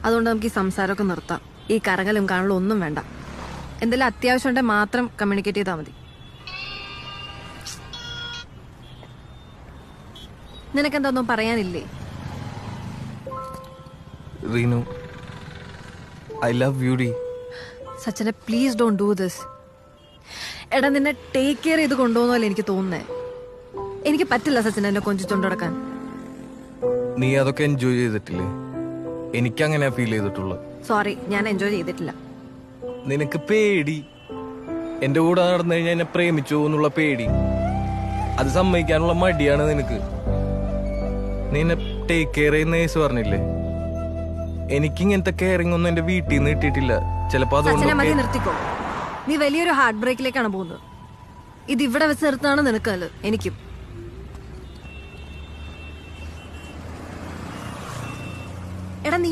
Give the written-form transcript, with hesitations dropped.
അതുകൊണ്ട് നമുക്ക് ഈ സംസാരമൊക്കെ നിർത്താം. ഈ കറങ്ങലും കാണലും ഒന്നും വേണ്ട. എന്തെങ്കിലും അത്യാവശ്യം ഉണ്ടെങ്കിൽ മാത്രം കമ്മ്യൂണിക്കേറ്റ് ചെയ്താൽ മതി. നിനക്കെന്തൊന്നും പറയാനില്ലേ? റീനു, ഐ ലവ് യു ഡി. സച്ചിനെ പ്ലീസ് ഡോണ്ട് ഡു ദിസ്. എടാ, നിന്നെ ടേക്ക് കെയർ ചെയ്ത് കൊണ്ടുപോകുന്നല്ലേ എനിക്ക് തോന്നുന്നേ. എനിക്ക് പറ്റില്ല സച്ചിൻ എന്നെ കൊഞ്ചിച്ചോണ്ട് നടക്കാൻ. നീ അതൊക്കെ എൻജോയ് ചെയ്തിട്ടില്ലേ? എനിക്കങ്ങനെ ഫീൽ ചെയ്തിട്ടുള്ളത്. സോറി, ഞാൻ എൻജോയ് ചെയ്തിട്ടില്ല. നിനക്ക് പേടി, എന്റെ കൂടെ നടന്നു കഴിഞ്ഞാൽ എന്നെ പ്രേമിച്ചു എന്നുള്ള പേടി, അത് സമ്മതിക്കാനുള്ള മടിയാണ് നിനക്ക്. നീ എന്നെ ടേക്ക് കെയർ ചെയ്യുന്ന കേസ് പറഞ്ഞില്ലേ, എനിക്കിങ്ങനത്തെ കെയറിംഗ് ഒന്നും എന്റെ വീട്ടിൽ നിന്ന് കിട്ടിയിട്ടില്ല. ചിലപ്പോ സച്ചിനെ മതി, നിർത്തിക്കോ. നീ വലിയൊരു ഹാർട്ട് ബ്രേക്കിലേക്കാണ് പോകുന്നത്. ഇത് ഇവിടെ വെച്ച് നിർത്താണ് നിനക്കല്ല എനിക്കും. എടാ, നീ